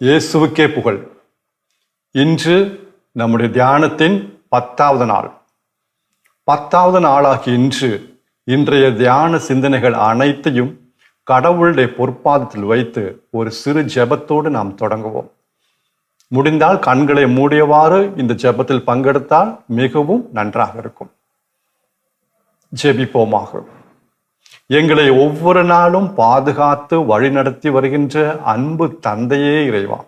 இயேசுவுக்கே புகழ். இன்று நம்முடைய தியானத்தின் 10வது நாள். 10வது நாளாகி இன்றைய தியான சிந்தனைகள் அனைத்தையும் கடவுளுடைய பொற்பாதத்தில் வைத்து ஒரு சிறு ஜெபத்தோடு நாம் தொடங்குவோம். முடிந்தால் கண்களை மூடியவாறு இந்த ஜெபத்தில் பங்கெடுத்தால் மிகவும் நன்றாக இருக்கும். ஜெபிப்போமாக. எங்களை ஒவ்வொரு நாளும் பாதுகாத்து வழிநடத்தி வருகின்ற அன்பு தந்தையே இறைவா,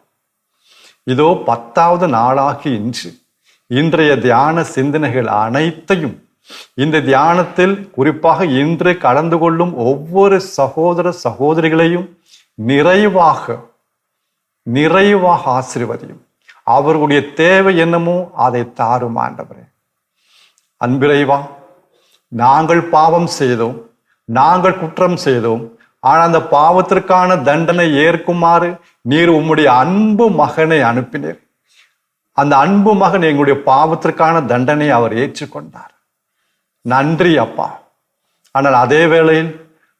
இதோ 10வது நாளாகி இன்றைய தியான சிந்தனைகள் அனைத்தையும் இந்த தியானத்தில் குறிப்பாக இன்று கலந்து கொள்ளும் ஒவ்வொரு சகோதர சகோதரிகளையும் நிறைவாக ஆசீர்வதியும். அவர்களுடைய தேவை என்னமோ அதை தாரும் ஆண்டவரே. அன்பிறைவா, நாங்கள் பாவம் செய்தோம், நாங்கள் குற்றம் செய்தோம். ஆனால் அந்த பாவத்திற்கான தண்டனை ஏற்குமாறு நீர் உம்முடைய அன்பு மகனை அனுப்பினீர். அந்த அன்பு மகன் எங்களுடைய பாவத்திற்கான தண்டனை அவர் ஏற்றுக்கொண்டார். நன்றி அப்பா. ஆனால் அதே வேளையில்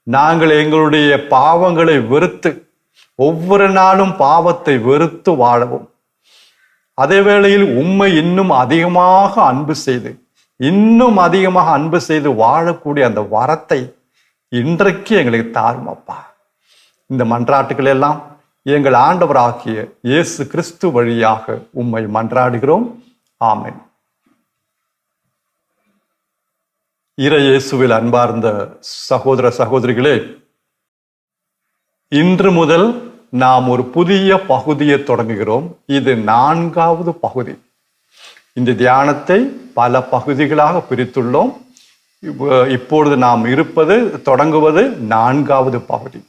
நாங்கள் எங்களுடைய பாவங்களை வெறுத்து ஒவ்வொரு நாளும் பாவத்தை வெறுத்து வாழவும், அதே வேளையில் உம்மை இன்னும் அதிகமாக அன்பு செய்து வாழக்கூடிய அந்த வரத்தை இன்றைக்கு எங்களுக்கு தாரும் அப்பா. இந்த மன்றாட்டுகள் எல்லாம் எங்கள் ஆண்டவராகிய இயேசு கிறிஸ்து வழியாக உம்மை மன்றாடுகிறோம். ஆமென். இறை இயேசுவில் அன்பார்ந்த சகோதர சகோதரிகளே, இன்று முதல் நாம் ஒரு புதிய பகுதியை தொடங்குகிறோம். இது 4வது பகுதி. இந்த தியானத்தை பல பகுதிகளாக பிரித்துள்ளோம். இப்பொழுது நாம் தொடங்குவது 4வது பகுதி.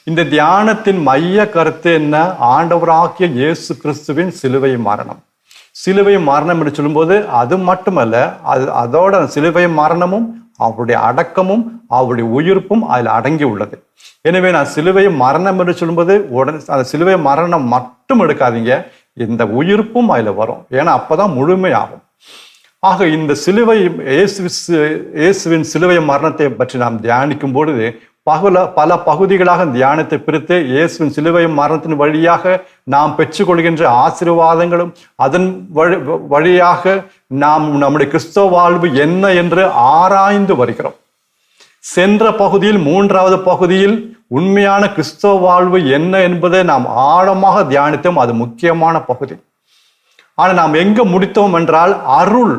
இந்த தியானத்தின் மைய கருத்து என்ன? ஆண்டவராகிய இயேசு கிறிஸ்துவின் சிலுவை மரணம். சிலுவை மரணம் என்று சொல்லும்போது அது மட்டுமல்ல, அதோட சிலுவை மரணமும் அவருடைய அடக்கமும் அவருடைய உயிர்ப்பும் அதில் அடங்கி உள்ளது. எனவே நான் சிலுவை மரணம் என்று சொல்லும்போது அந்த சிலுவை மரணம் மட்டும் எடுக்காதீங்க, இந்த உயிர்ப்பும் அதில் வரும். ஏன்னா அப்பதான் முழுமையாகும். ஆக இந்த இயேசுவின் சிலுவை மரணத்தை பற்றி நாம் தியானிக்கும் பொழுது பல பகுதிகளாக தியானத்தை பிரித்து இயேசுவின் சிலுவை மரணத்தின் வழியாக நாம் பெற்றுக்கொள்கின்ற ஆசீர்வாதங்களும் அதன் வழியாக நாம் நம்முடைய கிறிஸ்தவ வாழ்வு என்ன என்று ஆராய்ந்து வருகிறோம். சென்ற பகுதியில் 3வது பகுதியில் உண்மையான கிறிஸ்தவ வாழ்வு என்ன என்பதை நாம் ஆழமாக தியானித்தோம். அது முக்கியமான பகுதி. ஆனால் நாம் எங்க முடித்தோம் என்றால் அருள்.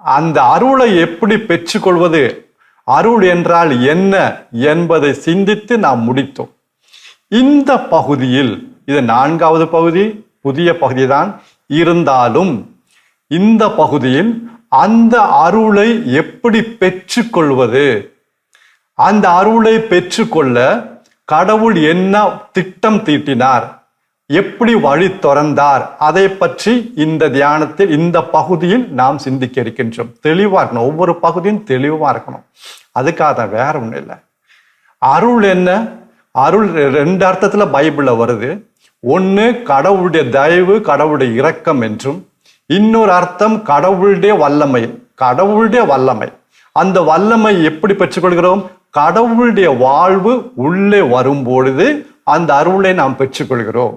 அந்த அருளை எப்படி பெற்றுக்கொள்வது, அருள் என்றால் என்ன என்பதை சிந்தித்து நாம் முடித்தோம். இந்த பகுதியில் இது 4வது பகுதி, புதிய பகுதிதான். இருந்தாலும் இந்த பகுதியில் அந்த அருளை எப்படி பெற்றுக்கொள்வது, அந்த அருளை பெற்றுக்கொள்ள கடவுள் என்ன திட்டம் தீட்டினார், எப்படி வழி திறந்தார், அதை பற்றி இந்த தியானத்தில் இந்த பகுதியில் நாம் சிந்திக்க இருக்கின்றோம். தெளிவா இருக்கணும், ஒவ்வொரு பகுதியும் தெளிவா இருக்கணும். அதுக்காக வேற ஒன்றும் இல்லை. அருள் என்ன? அருள் 2 அர்த்தத்துல பைபிள்ல வருது. ஒன்று கடவுளுடைய தயவு, கடவுளுடைய இரக்கம் என்றும், இன்னொரு அர்த்தம் கடவுளுடைய வல்லமை. அந்த வல்லமை எப்படி பெற்றுக்கொள்கிறோம்? கடவுளுடைய வாழ்வு உள்ளே வரும்பொழுது அந்த அருளை நாம் பெற்றுக்கொள்கிறோம்.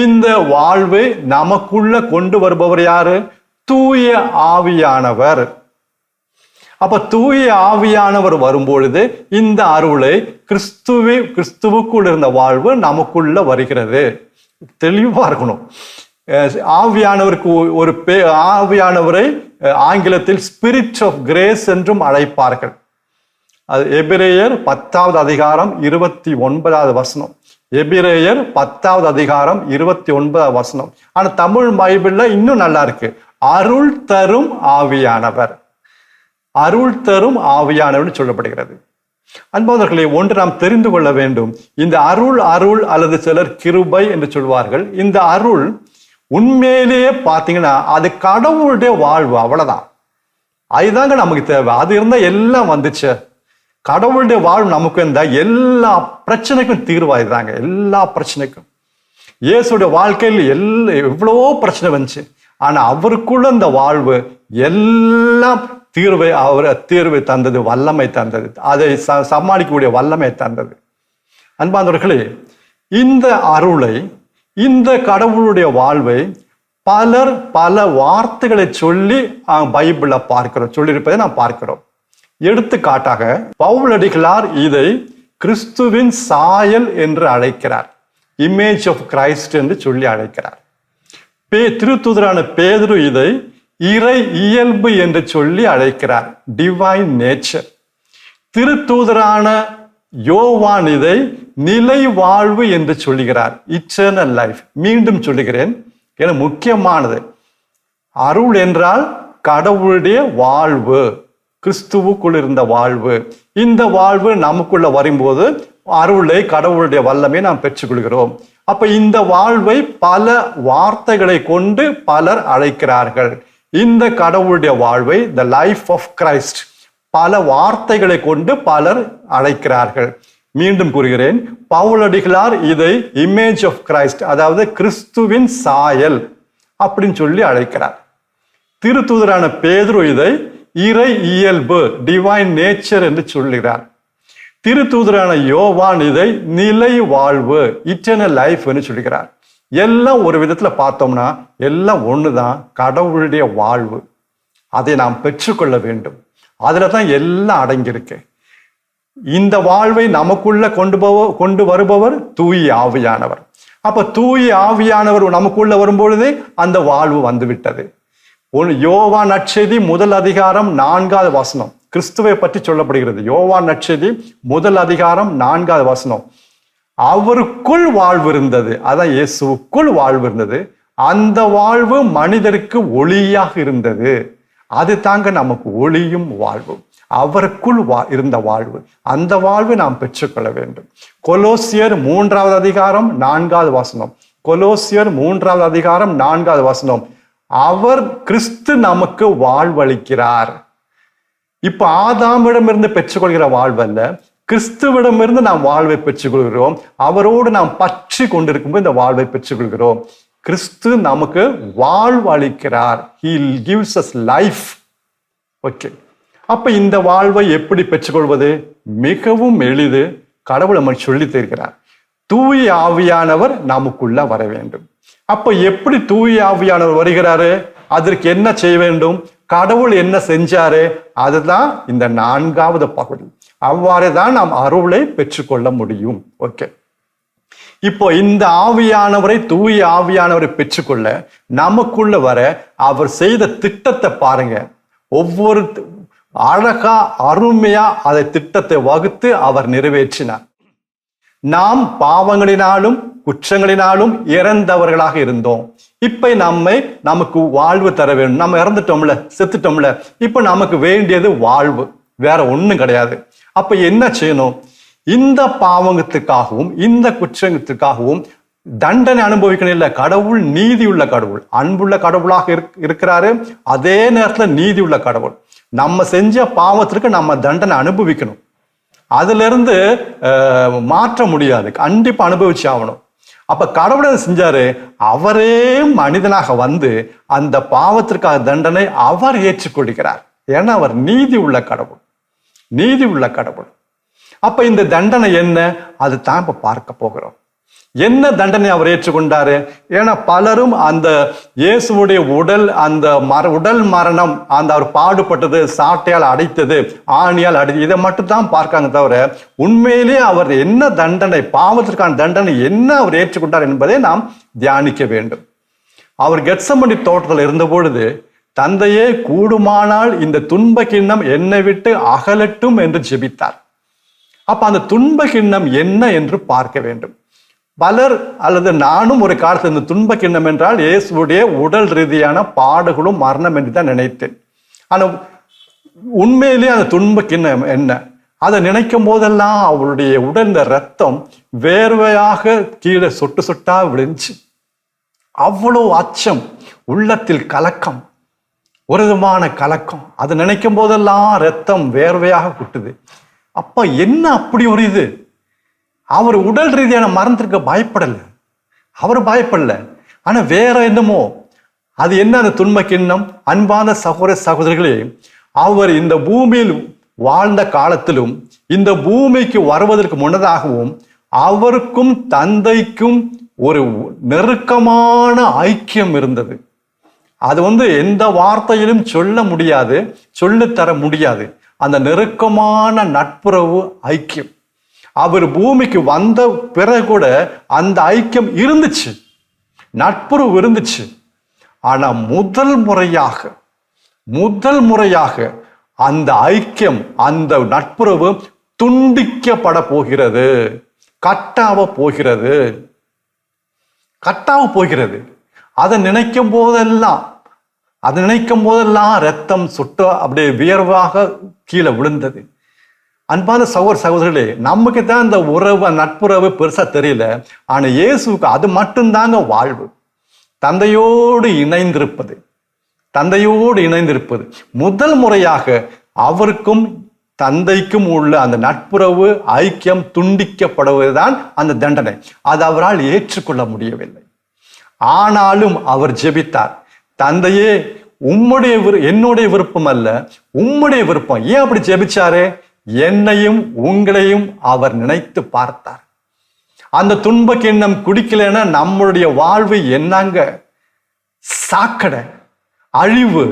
இந்த வாழ்வை நமக்குள்ள கொண்டு வருபவர் யாரு? தூய ஆவியானவர். அப்ப தூய ஆவியானவர் வரும்பொழுது இந்த அருளை கிறிஸ்துவுக்குள் இருந்த வாழ்வு நமக்குள்ள வருகிறது. தெளிவா இருக்கணும். ஆவியானவருக்கு ஆவியானவரை ஆங்கிலத்தில் ஸ்பிரிட் ஆஃப் கிரேஸ் என்றும் அழைப்பார்கள். அது எபிரேயர் 10வது அதிகாரம் 29வது வசனம். எபிரேயர் 10வது அதிகாரம் 29வது வசனம். ஆனா தமிழ் பைபிள்ல இன்னும் நல்லா இருக்கு. அருள் தரும் ஆவியானவர் சொல்லப்படுகிறது. அன்பானவர்களே, ஒன்று நாம் தெரிந்து கொள்ள வேண்டும். இந்த அருள் அல்லது சிலர் கிருபை என்று சொல்வார்கள். இந்த அருள் உண்மையிலேயே பார்த்தீங்கன்னா அது கடவுளுடைய வாழ்வு, அவ்வளவுதான். அதுதாங்க நமக்கு தேவை. அது இருந்தா எல்லாம் வந்துச்சு. கடவுளுடைய வாழ்வு நமக்கு இருந்தா எல்லா பிரச்சனைக்கும் தீர்வாயிதாங்க. எல்லா பிரச்சனைக்கும் இயேசுடைய வாழ்க்கையில் எவ்வளவோ பிரச்சனை வந்துச்சு. ஆனா அவருக்குள்ள இந்த வாழ்வு எல்லாம் தீர்வை தந்தது, வல்லமை தந்தது, அதை சமாளிக்கக்கூடிய வல்லமை தந்தது. அன்பானவர்களே, இந்த அருளை, இந்த கடவுளுடைய வாழ்வை பலர் பல வார்த்தைகளை சொல்லி பைபிள்ல பார்க்கிறோம், சொல்லியிருப்பதை நாம் பார்க்கிறோம். எடுத்துக்காட்டாக பவுலடிகளார் இதை கிறிஸ்துவின் சாயல் என்று அழைக்கிறார். இமேஜ் ஆஃப் கிரைஸ்ட் என்று சொல்லி அழைக்கிறார். திருத்தூதரான பேதுரு இதை இறை இயல்பு என்று சொல்லி அழைக்கிறார், டிவைன் நேச்சர். திருத்தூதரான யோவான் இதை நிலை வாழ்வு என்று சொல்லுகிறார், இட்டர்னல் லைஃப். மீண்டும் சொல்லுகிறேன், என முக்கியமானது. அருள் என்றால் கடவுளுடைய வாழ்வு, கிறிஸ்துவுக்குள் இருந்த வாழ்வு. இந்த வாழ்வு நமக்குள்ள வரும்போது அருளை, கடவுளுடைய வல்லமை நாம் பெற்றுக்கொள்கிறோம். அப்ப இந்த வாழ்வை பல வார்த்தைகளை கொண்டு பலர் அழைக்கிறார்கள். இந்த கடவுளுடைய வாழ்வை, த லைஃப் ஆஃப் கிரைஸ்ட், பல வார்த்தைகளை கொண்டு பலர் அழைக்கிறார்கள். மீண்டும் கூறுகிறேன், பவுலடிகளார் இதை இமேஜ் ஆஃப் கிரைஸ்ட், அதாவது கிறிஸ்துவின் சாயல் அப்படின்னு சொல்லி அழைக்கிறார். திருத்தூதரான பேதுரு இதை இறை இயல்பு, டிவைன் நேச்சர் என்று சொல்லுகிறார். திருத்தூதரான யோவான் இதை நிலை வாழ்வு, இட்டர்னல் லைஃப் என்று சொல்லுகிறார். எல்லாம் ஒரு விதத்துல பார்த்தோம்னா எல்லாம் ஒண்ணுதான், கடவுளுடைய வாழ்வு. அதை நாம் பெற்றுக்கொள்ள வேண்டும். அதுலதான் எல்லாம் அடங்கியிருக்கு. இந்த வாழ்வை நமக்குள்ள கொண்டு வருபவர் தூய ஆவியானவர். அப்ப தூய ஆவியானவர் நமக்குள்ள வரும்பொழுதே அந்த வாழ்வு வந்துவிட்டது. யோவான் நற்செய்தி 1 அதிகாரம் 4வது வசனம் கிறிஸ்துவை பற்றி சொல்லப்படுகிறது. யோவான் நற்செய்தி 1 அதிகாரம் 4வது வசனம், அவருக்குள் வாழ்வு இருந்தது, அதான் இயேசுக்குள் வாழ்வு இருந்தது, அந்த வாழ்வு மனிதருக்கு ஒளியாக இருந்தது. அது தாங்க நமக்கு ஒளியும் வாழ்வும், அவருக்குள் இருந்த வாழ்வு. அந்த வாழ்வை நாம் பெற்றுக்கொள்ள வேண்டும். கொலோசியர் 3வது அதிகாரம் 4வது வசனம், கொலோசியர் 3வது அதிகாரம் 4வது வசனம், அவர் கிறிஸ்து நமக்கு வாழ்வளிக்கிறார். இப்ப ஆதாமிடமிருந்து பெற்றுக்கொள்கிற வாழ்வல்ல, கிறிஸ்துவிடமிருந்து நாம் வாழ்வை பெற்றுக்கொள்கிறோம். அவரோடு நாம் பற்றி கொண்டிருக்கும்போது இந்த வாழ்வை பெற்றுக்கொள்கிறோம். கிறிஸ்து நமக்கு வாழ்வளிக்கிறார். He gives us life. Okay, அப்ப இந்த வாழ்வை எப்படி பெற்றுக்கொள்வது? மிகவும் எளிது. கடவுள் நமக்கு சொல்லி தருகிறார். தூய ஆவியானவர் நமக்குள்ள வர வேண்டும். அப்ப எப்படி தூய ஆவியானவர் வருகிறாரு? அதற்கு என்ன செய்ய வேண்டும்? கடவுள் என்ன செஞ்சாரு? அதுதான் இந்த 4வது பகுதி. அவ்வாறு தான் நாம் அருளை பெற்றுக்கொள்ள முடியும். ஓகே, இப்போ இந்த ஆவியானவரை, தூய ஆவியானவரை பெற்றுக்கொள்ள நமக்குள்ள வர அவர் செய்த திட்டத்தை பாருங்க. ஒவ்வொரு அழகா அருமையா அதை திட்டத்தை வகுத்து அவர் நிறைவேற்றினார். நாம் பாவங்களினாலும் குற்றங்களினாலும் இறந்தவர்களாக இருந்தோம். இப்ப நமக்கு வாழ்வு தர வேண்டும். நம்ம இறந்துட்டோம்ல, செத்துட்டோம்ல, இப்ப நமக்கு வேண்டியது வாழ்வு, வேற ஒண்ணும் கிடையாது. அப்ப என்ன செய்யணும்? இந்த பாவங்கத்துக்காகவும் இந்த குற்றத்துக்காகவும் தண்டனை அனுபவிக்கணும் இல்ல. கடவுள் நீதி உள்ள கடவுள், அன்புள்ள கடவுளாக இருக்கிறாரு. அதே நேரத்துல நீதி உள்ள கடவுள். நம்ம செஞ்ச பாவத்திற்கு நம்ம தண்டனை அனுபவிக்கணும். அதுல இருந்து மாற்ற முடியாது, கண்டிப்பா அனுபவிச்சு ஆகணும். அப்ப கடவுளை செஞ்சாரு, அவரே மனிதனாக வந்து அந்த பாவத்திற்காக தண்டனை அவர் ஏற்றுக்கொள்கிறார். ஏன்னா அவர் நீதி உள்ள கடவுள், நீதி உள்ள கடவுள். அப்ப இந்த தண்டனை என்ன? அது தான் இப்ப பார்க்க போகிறோம். என்ன தண்டனை அவர் ஏற்றுக்கொண்டாரு? ஏன்னா பலரும் அந்த இயேசுடைய உடல் மரணம், அந்த அவர் பாடுபட்டது, சாட்டையால் அடைத்தது, ஆணியால் அடித்தது, இதை மட்டும் தான் பார்க்காங்க தவிர உண்மையிலேயே அவர் என்ன தண்டனை, பாவத்திற்கான தண்டனை என்ன அவர் ஏற்றுக்கொண்டார் என்பதை நாம் தியானிக்க வேண்டும். அவர் கெத்சமனி தோட்டத்தில் இருந்த பொழுது, தந்தையே கூடுமானால் இந்த துன்ப கிண்ணம் என்னை விட்டு அகலட்டும் என்று ஜெபித்தார். அப்ப அந்த துன்ப கிண்ணம் என்ன என்று பார்க்க வேண்டும். பலர் அல்லது நானும் ஒரு காலத்தில் இந்த துன்ப கிண்ணம் என்றால் இயேசுடைய உடல் ரீதியான பாடுகளும் மரணம் என்று தான் நினைத்தேன். ஆனா உண்மையிலேயே அந்த துன்ப கிண்ணம் என்ன? அதை நினைக்கும் போதெல்லாம் அவருடைய உடல் ரத்தம் வேர்வையாக கீழே சொட்டு சொட்டா விழுந்துச்சு. அவ்வளோ அச்சம், உள்ளத்தில் கலக்கம், ஒரு விதமான கலக்கம். அதை நினைக்கும் போதெல்லாம் ரத்தம் வேர்வையாக குட்டுது. அப்ப என்ன அப்படி ஒரு இது? அவர் உடல் ரீதியான மரணத்திற்கு பயப்படல, அவர் பயப்படல. ஆனா வேற என்னமோ, அது என்ன அந்த துன்ப கிண்ணம்? அன்பான சகோதர சகோதரிகளே, அவர் இந்த பூமியில் வாழ்ந்த காலத்திலும் இந்த பூமிக்கு வருவதற்கு முன்னதாகவும் அவருக்கும் தந்தைக்கும் ஒரு நெருக்கமான ஐக்கியம் இருந்தது. அது எந்த வார்த்தையிலும் சொல்ல முடியாது, சொல்லித்தர முடியாது. அந்த நெருக்கமான நட்புறவு ஐக்கியம் அவர் பூமிக்கு வந்த பிறகு கூட அந்த ஐக்கியம் இருந்துச்சு, நட்புறவு இருந்துச்சு. ஆனா முதல் முறையாக அந்த ஐக்கியம், அந்த நட்புறவு துண்டிக்கப்பட போகிறது, கட்டாவ போகிறது. அதை நினைக்கும் போதெல்லாம் ரத்தம் சுட்ட அப்படியே வியர்வாக கீழே விழுந்தது. அன்பான சகோதரர்களே, நமக்கு தான் இந்த உறவு நட்புறவு பெருசா தெரியல. ஆனா இயேசுக்கு அது மட்டும்தாங்க வாழ்வு. தந்தையோடு இணைந்திருப்பது முதல் முறையாக அவருக்கும் தந்தைக்கும் உள்ள அந்த நட்புறவு ஐக்கியம் துண்டிக்கப்படுவதுதான் அந்த தண்டனை. அது அவரால் ஏற்றுக்கொள்ள முடியவில்லை. ஆனாலும் அவர் ஜெபித்தார், தந்தையே என்னுடைய விருப்பம் அல்ல, உம்முடைய விருப்பம். ஏன் அப்படி ஜெபிச்சாரு? என்னையும் உங்களையும் அவர் நினைத்து பார்த்தார். அந்த துன்ப கிண்ணம் குடிக்கலைன்னா நம்மளுடைய வாழ்வு என்னங்க? சாக்கடை, அழிவு.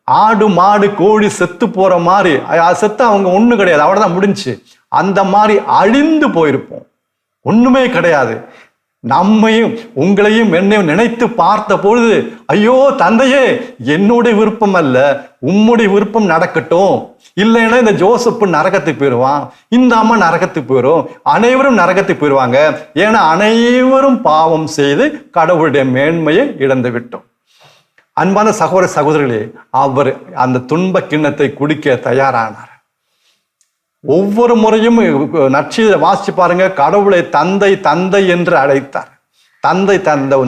ஆடு மாடு கோழி செத்து போற மாதிரி, செத்து அவங்க ஒண்ணு கிடையாது, அவ்வளவுதான் முடிஞ்சு. அந்த மாதிரி அழிந்து போயிருப்போம், ஒண்ணுமே கிடையாது. நம்மையும் உங்களையும் என்னையும் நினைத்து பார்த்த பொழுது, ஐயோ தந்தையே, என்னுடைய விருப்பம் அல்ல, உம்முடைய விருப்பம் நடக்கட்டும். இல்லைன்னா இந்த ஜோசப்பு நரகத்துக்கு போயிடுவான், இந்த அம்மா நரகத்துக்கு போயிடும், அனைவரும் நரகத்துக்கு போயிடுவாங்க. ஏன்னா அனைவரும் பாவம் செய்து கடவுளுடைய மேன்மையை இழந்து விட்டோம். அன்பான சகோதர சகோதரிகளே, அவர் அந்த துன்ப கிண்ணத்தை குடிக்க தயாரானார். ஒவ்வொரு முறையும் நற்செய்தியை வாசிச்சு பாருங்க, கடவுளை தந்தை என்று அழைத்தார். தந்தை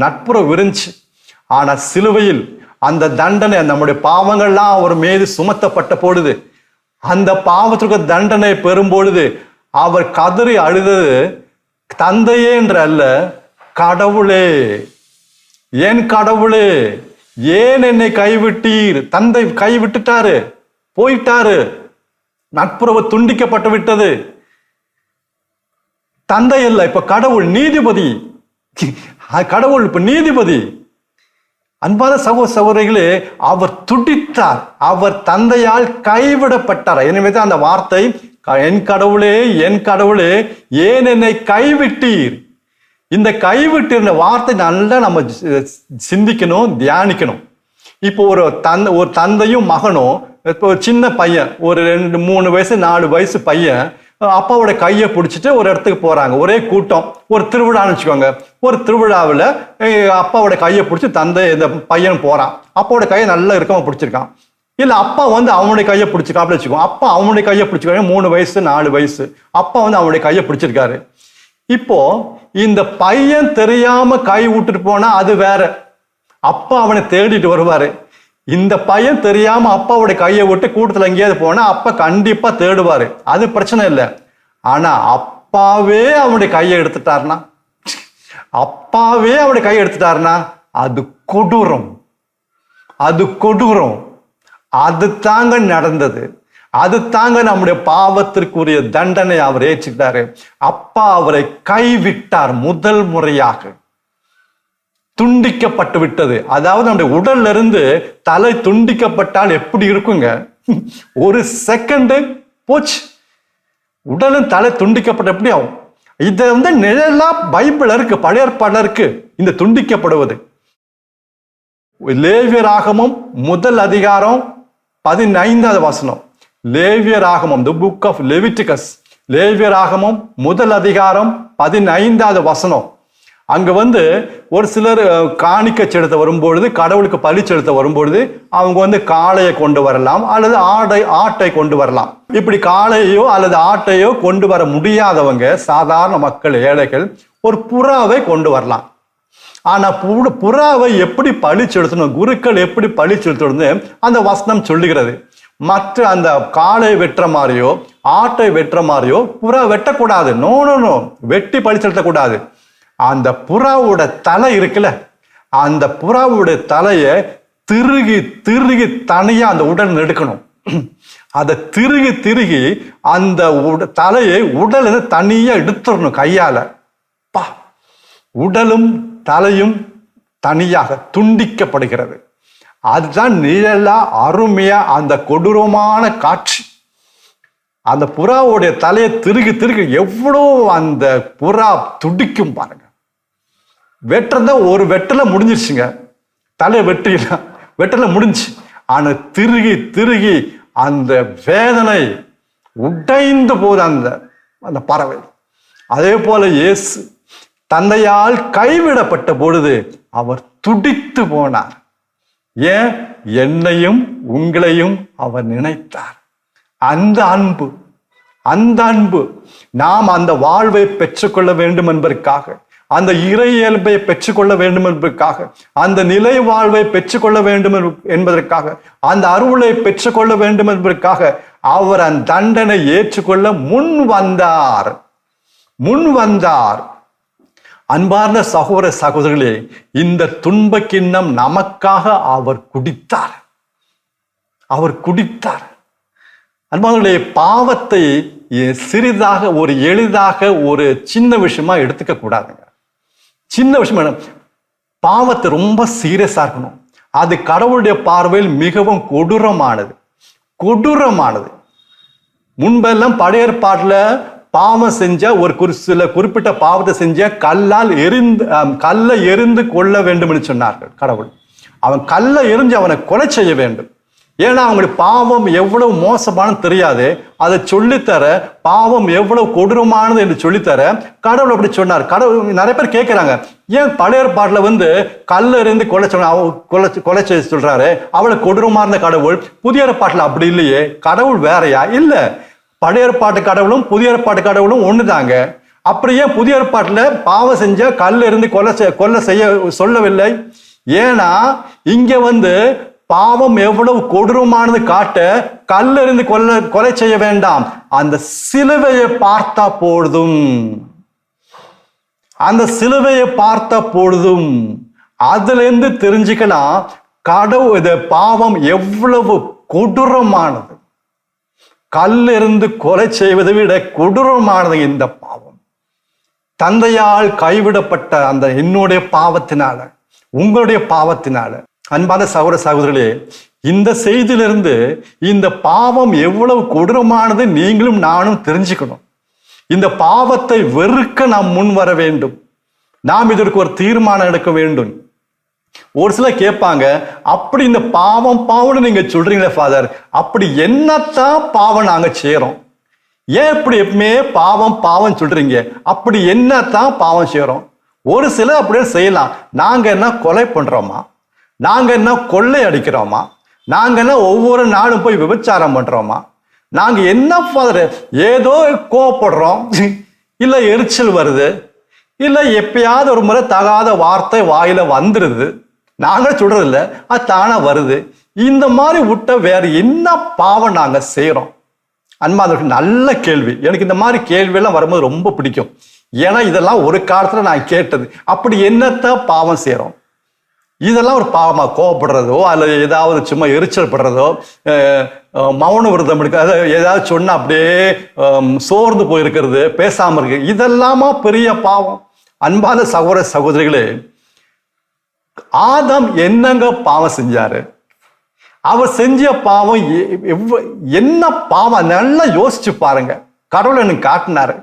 நட்புறவு விரிஞ்சு. ஆனா சிலுவையில் அந்த தண்டனை, நம்முடைய பாவங்கள்லாம் அவர் மீது சுமத்தப்பட்ட பொழுது, அந்த பாவத்திற்கு தண்டனை பெறும் பொழுது அவர் கதறி அழுதது, தந்தையே என்று அல்ல, கடவுளே, என் கடவுளே, ஏன் என்னை கைவிட்டீர்? தந்தை கைவிட்டுட்டாரு, போயிட்டாரு, நட்புறவு துண்டிக்கப்பட்டு விட்டது. தந்தை அல்ல, இப்ப கடவுள் நீதிபதி. கடவுள் இப்ப நீதிபதி. அன்பான சகோதரிகளே, அவர் துடித்தார், அவர் தந்தையால் கைவிடப்பட்டார். எனவேதான் அந்த வார்த்தை, என் கடவுளே, என் கடவுளே, ஏன் என்னை கைவிட்டீர்? இந்த கைவிட்டு வார்த்தை நல்லா நம்ம சிந்திக்கணும், தியானிக்கணும். இப்போ ஒரு தந்தையும் மகனும், இப்போ ஒரு சின்ன பையன், ஒரு 2, 3 வயசு 4 வயசு பையன் அப்பாவோட கையை பிடிச்சிட்டு ஒரு இடத்துக்கு போறாங்க. ஒரே கூட்டம், ஒரு திருவிழான்னு வச்சுக்கோங்க. ஒரு திருவிழாவில் அப்பாவோட கையை பிடிச்சி இந்த பையன் போறான். அப்பாவோட கையை நல்லா இருக்கவன் பிடிச்சிருக்கான். இல்ல அப்பா அவனுடைய கையை பிடிச்சிருக்காப்ல வச்சுக்கோ. அப்பா அவனுடைய கையை பிடிச்சிருக்காங்க. 3 வயசு 4 வயசு அப்பா அவனுடைய கையை பிடிச்சிருக்காரு. இப்போ இந்த பையன் தெரியாம கை விட்டுட்டு போனா அது வேற, அப்பா அவனை தேடிட்டு வருவாரு. இந்த பையன் தெரியாம அப்பாவோட கையை விட்டு கூட்டத்துல எங்கேயாவது போனா அப்பா கண்டிப்பா தேடுவாரு, அது பிரச்சனை இல்லை. ஆனா அப்பாவே அவனுடைய கையை எடுத்துட்டாருனா, அது கொடூரம், அது தாங்க நடந்தது. அது தாங்க நம்முடைய பாவத்திற்குரிய தண்டனை அவர் ஏற்றுக்கிட்டாரு. அப்பா அவரை கைவிட்டார். முதல் முறையாக துண்டிக்கப்பட்டு விட்டது. அதாவது நம்முடைய உடல்ல இருந்து தலை துண்டிக்கப்பட்டால் எப்படி இருக்குங்க? ஒரு செகண்ட் போச்சு, உடலும் தலை துண்டிக்கப்பட்ட எப்படி ஆகும்? இதை நிழலா பைபிள் இருக்கு, பழைய ஏற்பாடுல இருக்கு இந்த துண்டிக்கப்படுவது. லேவியராகமம் 1 அதிகாரம் 15வது வசனம். லேவியராகமம், தி புக் ஆஃப் லெவிட்டிகஸ், லேவியராகமம் 1 அதிகாரம் 15வது வசனம். அங்க ஒரு சிலர் காணிக்கை செலுத்த வரும்பொழுது, கடவுளுக்கு பலி செலுத்த வரும்பொழுது அவங்க காளையை கொண்டு வரலாம் அல்லது ஆட்டை கொண்டு வரலாம். இப்படி காளையோ அல்லது ஆட்டையோ கொண்டு வர முடியாதவங்க, சாதாரண மக்கள், ஏழைகள், ஒரு புறாவை கொண்டு வரலாம். ஆனா புறாவை எப்படி பலி செலுத்தணும், குருக்கள் எப்படி பலி செலுத்தணும் அந்த வசனம் சொல்லுகிறது. மற்ற அந்த காளை வெட்டுற மாதிரியோ ஆட்டை வெட்டுற மாதிரியோ புறா வெட்டக்கூடாது. நோ, வெட்டி பலி செலுத்தக்கூடாது. அந்த புறாவோட தலை இருக்குல்ல, அந்த புறாவுடைய தலையை திருகி தனியா அந்த உடல் எடுக்கணும். அதை திருகி அந்த தலையை உடல் தனியா எடுத்துடணும் கையால. உடலும் தலையும் தனியாக துண்டிக்கப்படுகிறது. அதுதான் நிழலா அருமையா அந்த கொடூரமான காட்சி. அந்த புறாவுடைய தலையை திருகி எவ்வளோ அந்த புறா துடிக்கும் பாருங்க. வெட்டுறத ஒரு வெட்டல முடிஞ்சிருச்சுங்க, தலையை வெட்டல முடிஞ்சு. ஆனா திருகி அந்த வேதனை உடைந்து போது அந்த பறவை. அதே போல இயேசு தந்தையால் கைவிடப்பட்ட பொழுது அவர் துடித்து போனார். ஏன்? என்னையும் உங்களையும் அவர் நினைத்தார். அந்த அன்பு நாம் அந்த வாழ்வை பெற்றுக்கொள்ள வேண்டும் என்பதற்காக, அந்த இறை இயல்பை பெற்றுக்கொள்ள வேண்டும் என்பதற்காக, அந்த நிலை வாழ்வை பெற்றுக்கொள்ள வேண்டும் என்பதற்காக, அந்த அருளை பெற்றுக்கொள்ள வேண்டும் என்பதற்காக அவர் அந்த தண்டனை ஏற்றுக்கொள்ள முன் வந்தார். அன்பார்ந்த சகோதர சகோதரிகளே, இந்த துன்ப கிண்ணம் நமக்காக அவர் குடித்தார். அன்பார்களே, பாவத்தை சிறிதாக, ஒரு எளிதாக, ஒரு சின்ன விஷயமா எடுத்துக்க கூடாதுங்க. சின்ன விஷயம், பாவத்தை ரொம்ப சீரியஸா இருக்கணும். அது கடவுளுடைய பார்வையில் மிகவும் கொடூரமானது. முன்பெல்லாம் பழைய ஏற்பாட்டுல பாவம் செஞ்ச சில குறிப்பிட்ட பாவத்தை செஞ்ச கல்லை எரிந்து கொள்ள வேண்டும் என்று சொன்னார்கள் கடவுள். அவன் கல்லை எரிஞ்சு அவனை கொலை செய்ய வேண்டும். ஏன்னா அவங்களுடைய பாவம் எவ்வளவு மோசமானது தெரியாது. அதை சொல்லித்தர, பாவம் எவ்வளவு கொடூரமானது என்று சொல்லித்தர கடவுள் அப்படி சொன்னார். கடவுள் நிறைய பேர் கேட்கிறாங்க, ஏன் பழைய ஏற்பாட்டுல கல்ல இருந்து கொலை செய்ய சொல்றாரு, அவ்வளவு கொடூரமான கடவுள்? புதிய ஏற்பாட்டுல அப்படி இல்லையே, கடவுள் வேறையா? இல்ல, பழைய ஏற்பாட்டு கடவுளும் புதிய ஏற்பாட்டு கடவுளும் ஒண்ணுதாங்க. அப்படியே புதிய ஏற்பாட்டுல பாவம் செஞ்ச கல்ல இருந்து கொலை செய்ய சொல்லவில்லை. ஏன்னா இங்க பாவம் எவ்வளவு கொடூரமானது காட்ட கல்ல இருந்து கொலை செய்ய வேண்டாம், அந்த சிலுவையை பார்த்தா போதும். அந்த சிலுவையை பார்த்தா போதும். அதுல இருந்து தெரிஞ்சுக்கலாம் கடவுள் பாவம் எவ்வளவு கொடூரமானது. கல்ல இருந்து கொலை செய்வதை விட கொடூரமானது இந்த பாவம். தந்தையால் கைவிடப்பட்ட அந்த என்னுடைய பாவத்தினால, உங்களுடைய பாவத்தினால. அன்பான சகோதர சகோதரிகளே, இந்த செய்தியிலிருந்து இந்த பாவம் எவ்வளவு கொடூரமானது நீங்களும் நானும் தெரிஞ்சுக்கணும். இந்த பாவத்தை வெறுக்க நாம் முன் வர வேண்டும். நாம் இதற்கு ஒரு தீர்மானம் எடுக்க வேண்டும். ஒரு சிலர் கேட்பாங்க, அப்படி இந்த பாவம்னு நீங்க சொல்றீங்களே ஃபாதர், அப்படி என்னத்தான் பாவம் நாங்க செய்யறோம்? ஏன் இப்படி எப்பவுமே பாவம் சொல்றீங்க? அப்படி என்னத்தான் பாவம் செய்யறோம்? ஒரு சிலர் அப்படியே செய்யலாம். நாங்க என்ன கொலை பண்றோமா? நாங்க என்ன கொள்ளை அடிக்கிறோமா? நாங்க என்ன ஒவ்வொரு நாளும் போய் விபச்சாரம் பண்றோமா? நாங்க என்ன ஃபாதர் ஏதோ கோவப்படுறோம், இல்ல எரிச்சல் வருது, இல்ல எப்பயாவது ஒரு முறை தகாத வார்த்தை வாயில வந்துருது, நாங்க சொல்றது இல்லை, அது தானா வருது. இந்த மாதிரி விட்ட வேற என்ன பாவம் நாங்க செய்யறோம்? அன்பானவர்கள், நல்ல கேள்வி. எனக்கு இந்த மாதிரி கேள்வி எல்லாம் வரும்போது ரொம்ப பிடிக்கும். ஏன்னா இதெல்லாம் ஒரு காலத்துல நான் கேட்டது. அப்படி என்னத்தான் பாவம் செய்யறோம்? இதெல்லாம் ஒரு பாவமா? கோவப்படுறதோ அல்லது ஏதாவது சும்மா எரிச்சல் படுறதோ, மௌன விரதம் எடுக்க, ஏதாவது சொன்னா அப்படியே சோர்ந்து போயிருக்கிறது, பேசாம இருக்கு, இதெல்லாமா பெரிய பாவம்? அன்பான சகோதர சகோதரிகளே, ஆதாம் என்னங்க பாவம் செஞ்சாரு? அவர் செஞ்ச பாவம் என்ன பாவம்? நல்லா யோசிச்சு பாருங்க. கடவுள் எனக்கு காட்டினாரு.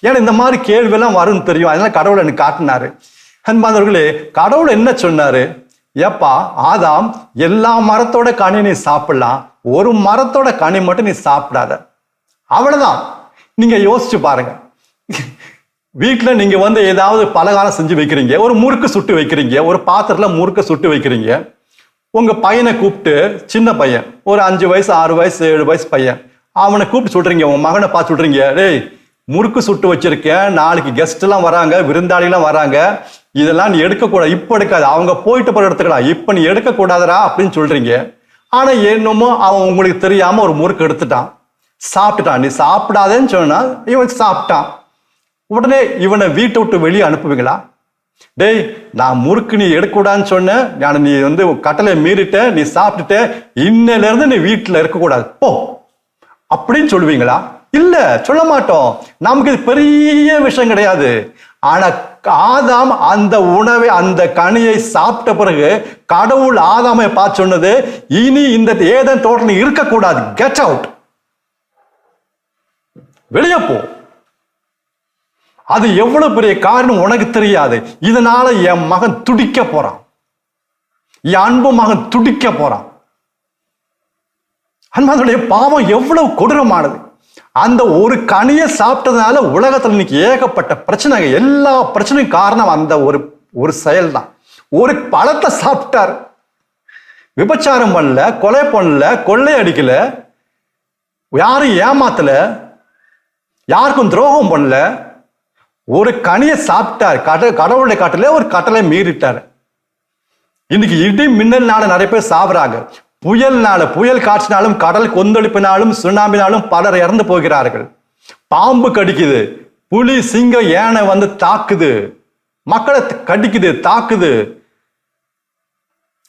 ஏன்னா இந்த மாதிரி கேள்வி எல்லாம் வரும்னு தெரியும், அதனால கடவுள் எனக்கு காட்டினாரு. அன்பானவர்களே, கடவுள் என்ன சொன்னாரு? ஏப்பா ஆதாம், எல்லா மரத்தோட கனி நீ சாப்பிடலாம், ஒரு மரத்தோட கனி மட்டும் நீ சாப்பிடாத, அவ்வளவுதான். நீங்க யோசிச்சு பாருங்க. வீட்டுல நீங்க ஏதாவது பலகாரம் செஞ்சு வைக்கிறீங்க, ஒரு முறுக்கு சுட்டு வைக்கிறீங்க, ஒரு பாத்திரத்துல முறுக்க சுட்டு வைக்கிறீங்க. உங்க பையனை கூப்பிட்டு, சின்ன பையன் ஒரு 5 வயசு 6 வயசு 7 வயசு பையன், அவனை கூப்பிட்டு சொல்றீங்க, உன் மகனை பார்த்து சொல்றீங்க, டேய் முறுக்கு சுட்டு வச்சிருக்கேன், நாளைக்கு கெஸ்ட் எல்லாம் வராங்க, விருந்தாளிலாம் வராங்க, இதெல்லாம் நீ எடுக்கக்கூடாது, இப்ப எடுக்காது, அவங்க போயிட்டு போற எடுத்துக்கலாம், இப்ப நீ எடுக்க கூடாதுடா அப்படின்னு சொல்றீங்க. ஆனா என்னமோ அவன் உங்களுக்கு தெரியாம ஒரு முறுக்கு எடுத்துட்டான், சாப்பிட்டுட்டான். நீ சாப்பிடாதேன்னு சொன்னா இவன் சாப்பிட்டான். உடனே இவனை வீட்டை விட்டு வெளியே அனுப்புவீங்களா? டேய் நான் முறுக்கு நீ எடுக்கக்கூடாதுன்னு சொன்ன, நீ கட்டளை மீறிட்ட, நீ சாப்பிட்டுட்ட, இன்னையில இருந்து நீ வீட்டுல இருக்கக்கூடாது போ அப்படின்னு சொல்லுவீங்களா? இல்ல, சொல்ல மாட்டோம். நமக்கு இது பெரிய விஷயம் கிடையாது. ஆனா ஆதாம் அந்த உணவை, அந்த கனியை சாப்பிட்ட பிறகு கடவுள் ஆதாமை பார்த்து சொன்னது, இனி இந்த ஏதேன் தோட்டம் இருக்கக்கூடாது, கெட் அவுட், வெளியே போ. அது எவ்வளவு பெரிய காரணம் உனக்கு தெரியாது. இதனால என் மகன் துடிக்க போறான், என் அன்பு மகன் துடிக்க போறான். அன்பானுடைய பாவம் எவ்வளவு கொடூரமானது. அந்த ஒரு கனியை சாப்பிட்டதுனால உலகத்துல இன்னைக்கு ஏகப்பட்ட பிரச்சனை, எல்லா பிரச்சனையும் காரணம் அந்த ஒரு செயல் தான். ஒரு பழத்தை சாப்பிட்டார். விபச்சாரம் பண்ணல, கொலை பண்ணல, கொள்ளை அடிக்கல, யாரும் ஏமாத்தல, யாருக்கும் துரோகம் பண்ணல, ஒரு கனியை சாப்பிட்டார். கடவுளுடைய கட்டளை ஒரு கட்டளை மீறிட்டார். இன்னைக்கு இடி மின்னல்னால நிறைய பேர் சாவுறாங்க. புயல் காற்றினாலும், கடல் கொந்தளிப்பினாலும், சுனாமினாலும் பலர் இறந்து போகிறார்கள். பாம்பு கடிக்குது, புலி சிங்கம் யானை தாக்குது, மக்களை கடிக்குது, தாக்குது.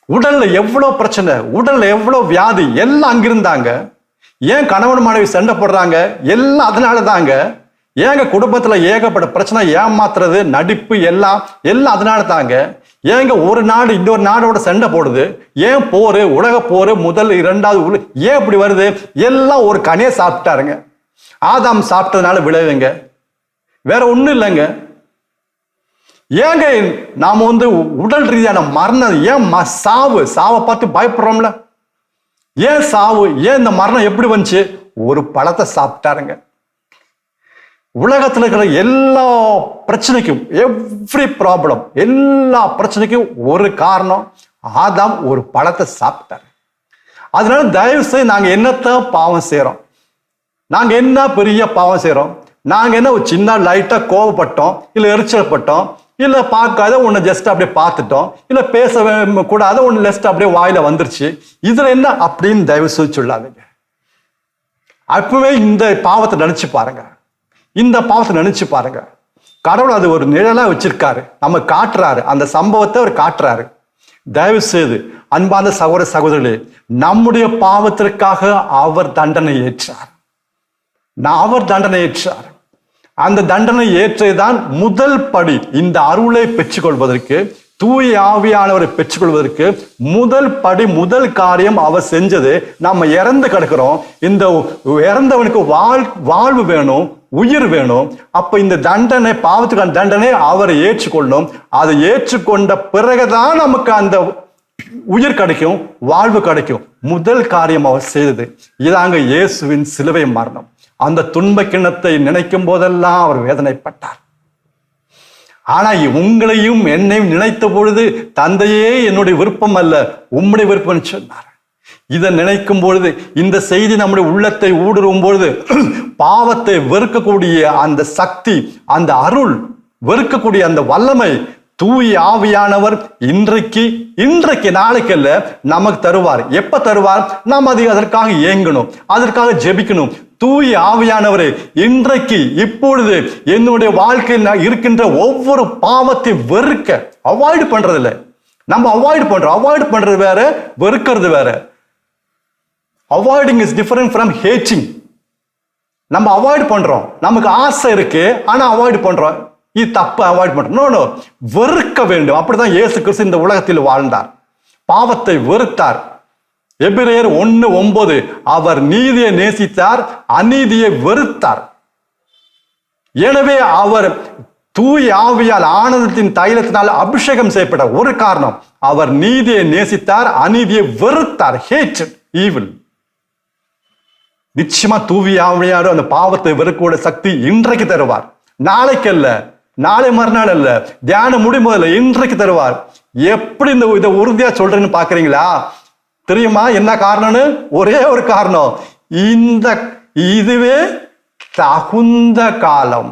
உடல்ல எவ்வளவு பிரச்சனை, உடல்ல எவ்வளவு வியாதி, எல்லாம் அங்கிருந்தாங்க. ஏன் கணவன் மனைவி சண்டை போடுறாங்க? எல்லாம் அதனால தாங்க. ஏங்க குடும்பத்துல ஏகப்பட்ட பிரச்சனை, ஏமாத்துறது, நடிப்பு, எல்லாம் அதனால தாங்க. ஏங்க ஒரு நாடு இன்னொரு நாடோட சண்டை போடுது? ஏன் போரு, உலக போரு, முதல் 2வது ஏன் இப்படி வருது? எல்லாம் ஒரு கனியை சாப்பிட்டாருங்க. ஆதாம் சாப்பிட்டதுனால விளைவுங்க, வேற ஒண்ணும் இல்லைங்க. ஏங்க நாம உடல் ரீதியான மரணம், ஏன் சாவை பார்த்து பயப்படுறோம்ல? ஏன் சாவு, ஏன் இந்த மரணம் எப்படி வந்துச்சு? ஒரு பழத்தை சாப்பிட்டாருங்க. உலகத்தில் இருக்கிற எல்லா பிரச்சனைக்கும், எவ்ரி ப்ராப்ளம், எல்லா பிரச்சனைக்கும் ஒரு காரணம், ஆதாம் ஒரு பழத்தை சாப்பிட்டார். அதனால தயவு செய்து நாங்க என்னத்தான் பாவம் செய்யறோம்? நாங்க என்ன பெரிய பாவம் செய்யறோம்? நாங்க என்ன ஒரு சின்ன லைட்டா கோவப்பட்டோம், இல்ல எரிச்சல் பட்டோம், இல்ல பார்க்காத ஒண்ணு ஜஸ்ட் அப்படியே பார்த்துட்டோம், இல்ல பேச கூடாத ஒண்ணு ஜஸ்ட் அப்படியே வாயில வந்துருச்சு, இதுல என்ன அப்படின்னு தயவு செய்து சொல்லாதீங்க. அப்பவே இந்த பாவத்தை நினைச்சு பாருங்க, இந்த பாவத்தை நினைச்சு பாருங்க. கடவுள் அது ஒரு நிழலா வச்சிருக்காரு, நம்ம காட்டுறாரு, அந்த சம்பவத்தை அவர் காட்டுறாரு. தயவு செய்து அன்பான சகோதர சகோதரிகளே, நம்முடைய பாவத்திற்காக அவர் தண்டனை ஏற்றார். அவர் தண்டனை ஏற்றார். அந்த தண்டனை ஏற்றதான் முதல் படி. இந்த அருளை பெற்றுக்கொள்வதற்கு, தூய ஆவியானவரை பெற்றுக்கொள்வதற்கு முதல் படி, முதல் காரியம் அவர் செஞ்சது. நம்ம இறந்து கிடக்கிறோம், இந்த இறந்தவனுக்கு வாழ்வு வேணும், உயிர் வேணும். அப்ப இந்த தண்டனை, பாவத்துக்கான தண்டனை அவர் ஏற்றுக்கொள்ளணும். அதை ஏற்றுக்கொண்ட பிறகுதான் நமக்கு அந்த உயிர் கிடைக்கும், வாழ்வு கிடைக்கும். முதல் காரியம் அவர் செய்தது இதாங்க, இயேசுவின் சிலுவை மரணம். அந்த துன்ப கிண்ணத்தை நினைக்கும் போதெல்லாம் அவர் வேதனைப்பட்டார். ஆனா உங்களையும் என்னையும் நினைத்த பொழுது, தந்தையே என்னுடைய விருப்பம் அல்ல உம்முடைய விருப்பம் சொன்னார். இதை நினைக்கும் பொழுது, இந்த செய்தி நம்முடைய உள்ளத்தை ஊடுருவும் பொழுது, பாவத்தை வெறுக்கக்கூடிய அந்த சக்தி, அந்த அருள், வெறுக்கக்கூடிய அந்த வல்லமை தூய ஆவியானவர் இன்றைக்கு நாளைக்கு அல்ல நமக்கு தருவார். எப்ப தருவார்? நாம் அதற்காக ஏங்கணும், அதற்காக ஜெபிக்கணும். தூய ஆவியானவரே, இன்றைக்கு இப்பொழுது என்னுடைய வாழ்க்கையில் இருக்கின்ற ஒவ்வொரு பாவத்தை வெறுக்க, அவாய்டு பண்றது இல்லை. நம்ம அவாய்டு பண்றது வேற, வெறுக்கிறது வேற. Avoiding is different from hating. நம்ம அவாய்டு பண்றோம், நமக்கு ஆசை இருக்கு, ஆனா அவாய்டு பண்றோம். இது தப்பு, அவாய்ட் பண்றோம். நோ, வெறுக்க வேண்டும். அப்படிதான் இயேசு கிறிஸ்து இந்த உலகத்தில் வாழ்ந்தார், பாவத்தை வெறுத்தார். எபிரேயர் 1:9, அவர் நீதியை நேசித்தார், அநீதியை வெறுத்தார். எனவே அவர் தூய ஆவியால், ஆனந்தத்தின் தைலத்தினால் அபிஷேகம் செய்யப்பட்ட ஒரு காரணம், அவர் நீதியை நேசித்தார், அநீதியை வெறுத்தார். Hated evil. நிச்சயமா தூய ஆவியார் அந்த பாவத்தை வெறுக்கக்கூடிய சக்தி இன்றைக்கு தருவார், நாளைக்கு அல்ல. நாளை மறுநாள் அல்ல, தியானம் முடியும் போதில்லை, இன்றைக்கு தருவார். எப்படி இதை உறுதியா சொல்றேன்னு பாக்குறீங்களா? தெரியுமா என்ன காரணம்னு? ஒரே ஒரு காரணம், இதுவே தகுந்த காலம்.